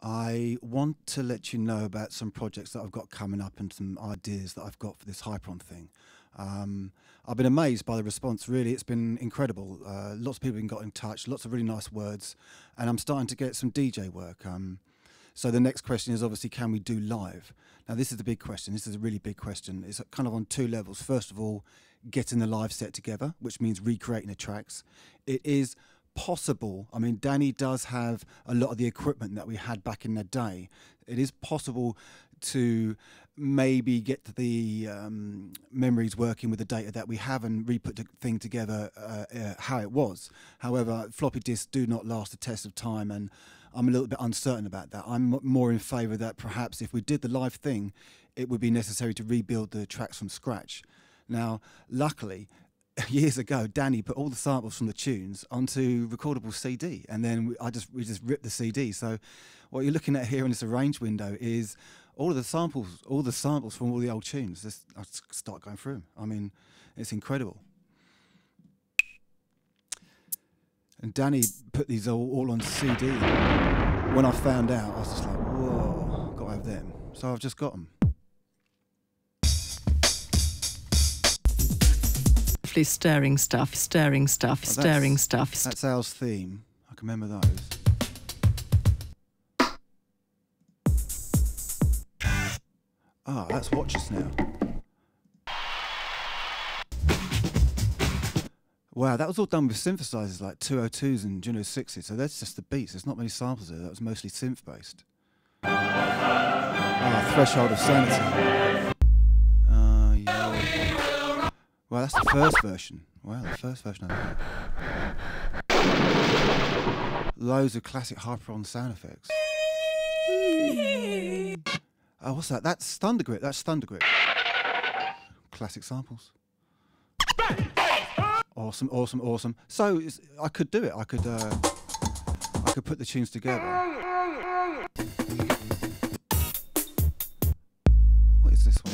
I want to let you know about some projects that I've got coming up and some ideas that I've got for this Hyperon thing. Um, I've been amazed by the response, really. It's been incredible. Lots of people have got in touch, lots of really nice words, and I'm starting to get some DJ work. So the next question is obviously, can we do live? Now, this is the big question. This is a really big question. It's kind of on two levels. First of all, getting the live set together, which means recreating the tracks. It is possible. I mean, Danny does have a lot of the equipment that we had back in the day. It is possible to maybe get the memories working with the data that we have and re-put the thing together how it was. However, floppy disks do not last the test of time, and I'm a little bit uncertain about that. I'm more in favour that perhaps if we did the live thing, it would be necessary to rebuild the tracks from scratch. Now, luckily, years ago, Danny put all the samples from the tunes onto recordable CD, and then we just ripped the CD. So what you're looking at here in this arrange window is all the samples from all the old tunes. I'll just start going through them. I mean, it's incredible. And Danny put these all on CD. When I found out, I was just like, whoa, got to have them. So I've just got them. Stirring stuff, stirring stuff, Oh, stirring stuff. That's Al's theme. I can remember those. Ah, that's Watch Us Now. Wow, that was all done with synthesizers like 202s and Juno 6s, so that's just the beats. There's not many samples there. That was mostly synth-based. Ah, Threshold of Sanity. Yeah. Well, that's the first version. Wow, the first version of that. Loads of classic Hyperon sound effects. Oh, what's that? That's Thunder Grip. That's Thunder Grip. Classic samples. Awesome, awesome, awesome. So I could do it. I could put the tunes together. What is this one?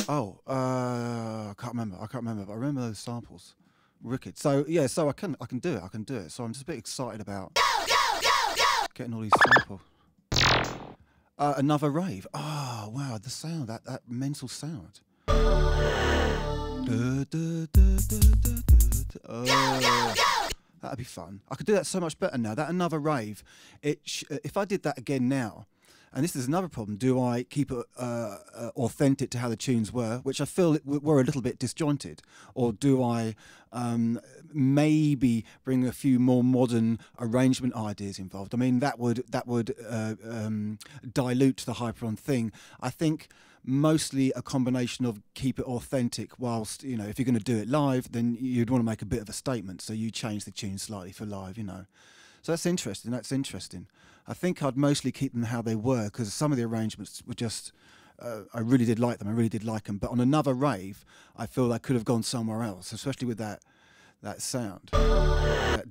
Oh, I can't remember. But I remember those samples. Wicked. So yeah, so I can do it. I can do it. So I'm just a bit excited about getting all these samples. Another rave. Oh wow, the sound, that mental sound. Oh, that'd be fun. I could do that so much better now. That another rave. If I did that again now. And this is another problem. Do I keep it authentic to how the tunes were, which I feel were a little bit disjointed, or do I maybe bring a few more modern arrangement ideas involved? I mean, that would dilute the Hyperon thing. I think mostly a combination of keep it authentic, whilst if you're going to do it live, then you'd want to make a bit of a statement, so you change the tune slightly for live, So that's interesting. That's interesting. I think I'd mostly keep them how they were, because some of the arrangements were just, I really did like them. I really did like them. But on another rave, I feel I could have gone somewhere else, especially with that sound.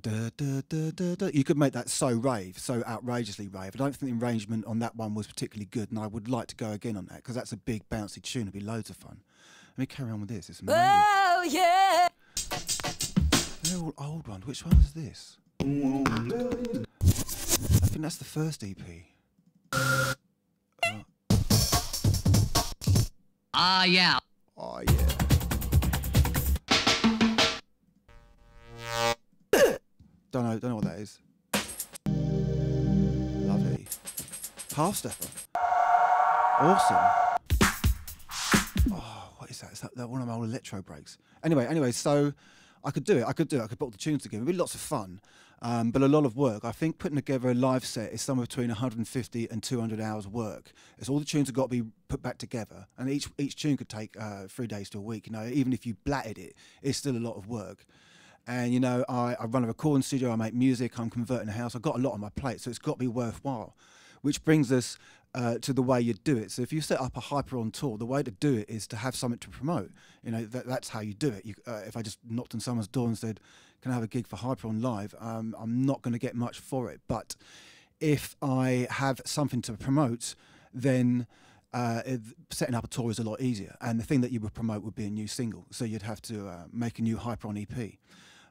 That you could make that so rave, so outrageously rave. I don't think the arrangement on that one was particularly good, and I would like to go again on that, because that's a big bouncy tune. It'd be loads of fun. Let me carry on with this. It's amazing. Oh yeah. They're all old ones. Which one is this? I think that's the first EP. Yeah. Oh yeah. Don't know what that is. Lovely. Half stepper. Awesome. Oh, what is that? Is that one of my old electro breaks? Anyway, so I could do it. I could put all the tunes together. It'd be lots of fun, but a lot of work. I think putting together a live set is somewhere between 150 and 200 hours work. It's all the tunes have got to be put back together, and each tune could take 3 days to a week. Even if you blatted it, it's still a lot of work. And I run a recording studio. I make music. I'm converting a house. I've got a lot on my plate, so it's got to be worthwhile. Which brings us to the way you do it. So if you set up a Hyperon tour, the way to do it is to have something to promote. That's how you do it. If I just knocked on someone's door and said, "Can I have a gig for Hyperon Live?" I'm not going to get much for it. But if I have something to promote, then setting up a tour is a lot easier. And the thing that you would promote would be a new single. So you'd have to make a new Hyperon EP.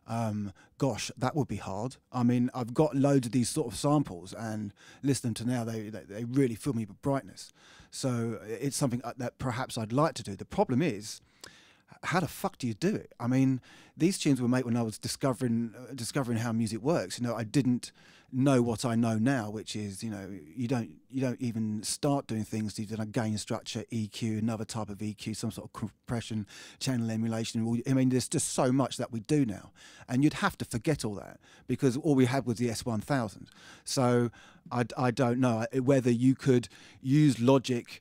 Gosh, that would be hard. I mean, I've got loads of these sort of samples, and listening to now, they really fill me with brightness. So it's something that perhaps I'd like to do. The problem is, how the fuck do you do it? I mean, these tunes were made when I was discovering how music works. You know, I didn't know what I know now, which is, you know, you don't even start doing things. You do a gain structure, EQ, another type of EQ, some sort of compression, channel emulation. I mean, there's just so much that we do now, and you'd have to forget all that because all we had was the S1000. So I don't know whether you could use Logic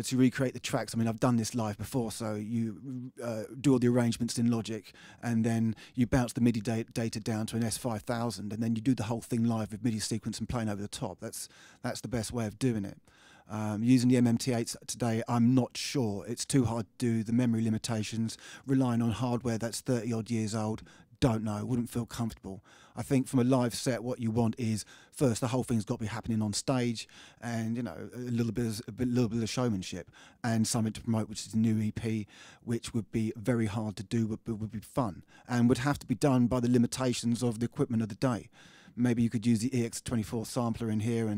to recreate the tracks. I mean, I've done this live before, so you do all the arrangements in Logic, and then you bounce the MIDI data down to an S5000, and then you do the whole thing live with MIDI sequence and playing over the top. That's the best way of doing it. Using the MMT8s today, I'm not sure. It's too hard to do. The memory limitations, relying on hardware that's 30-odd years old, don't know, wouldn't feel comfortable. I think from a live set, what you want is, first, the whole thing's got to be happening on stage, and, you know, a little bit of showmanship and something to promote, which is a new EP, which would be very hard to do, but would be fun, and would have to be done by the limitations of the equipment of the day. Maybe you could use the EX24 sampler in here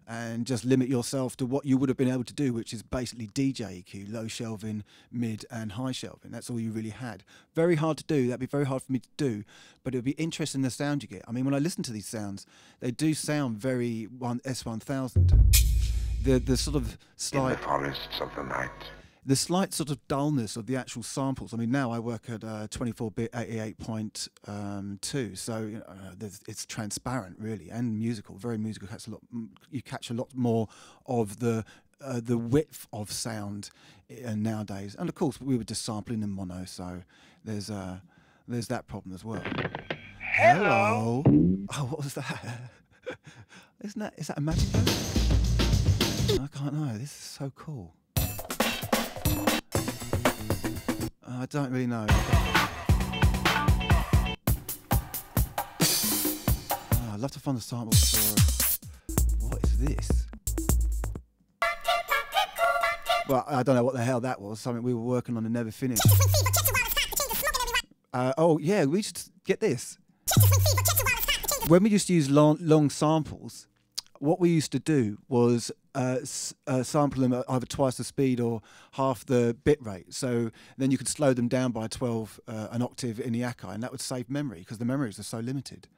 and just limit yourself to what you would have been able to do, which is basically DJ EQ, low shelving, mid and high shelving. That's all you really had. Very hard to do. That'd be very hard for me to do, but it would be interesting the sound you get. I mean, when I listen to these sounds, they do sound very S1000. The sort of slight... In the forests of the night. The slight sort of dullness of the actual samples. I mean, now I work at 24-bit 88.2, so, you know, it's transparent really, and musical, very musical. You catch a lot more of the width of sound nowadays, and of course we were just sampling in mono, so there's that problem as well. Hello. Oh, what was that? Is that a magic note? I can't know. This is so cool. I don't really know. I'd love to find the sample for... What is this? Well, I don't know what the hell that was. Something we were working on and never finished. Oh, yeah, we should get this. When we used to use long samples, what we used to do was sample them at either twice the speed or half the bit rate. So then you could slow them down by 12 an octave in the Akai, and that would save memory because the memories are so limited.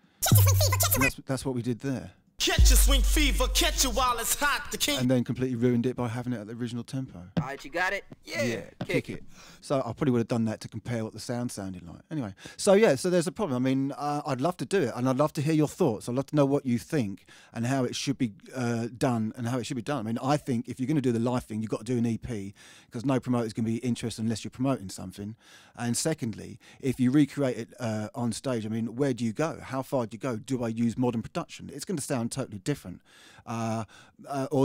And that's what we did there. Catch a swing fever, catch it while it's hot. The king. And then completely ruined it by having it at the original tempo. All right, you got it? Yeah, kick it. So I probably would have done that to compare what the sound sounded like. Anyway, so yeah, so there's a problem. I mean, I'd love to do it, and I'd love to hear your thoughts. I'd love to know what you think and how it should be done and how it should be done. I mean, I think if you're going to do the live thing, you've got to do an EP because no promoter's going to be interested unless you're promoting something. And secondly, if you recreate it on stage, I mean, where do you go? How far do you go? Do I use modern production? It's going to sound totally different. Or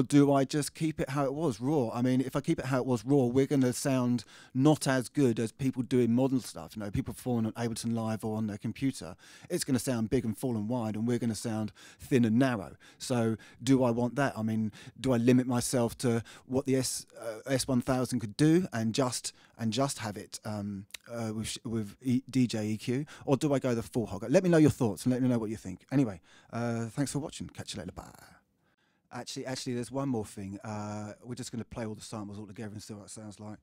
do I just keep it how it was, raw? I mean, if I keep it how it was, raw, we're going to sound not as good as people doing modern stuff. You know, people performing on Ableton Live or on their computer. It's going to sound big and full and wide, and we're going to sound thin and narrow. So do I want that? I mean, do I limit myself to what the S1000 could do and just have it with DJ EQ, or do I go the full hog? Let me know your thoughts and let me know what you think. Anyway, thanks for watching. Catch you later. Bye. Actually, there's one more thing. We're just going to play all the samples all together and see what it sounds like.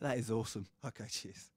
That is awesome. Okay, cheers.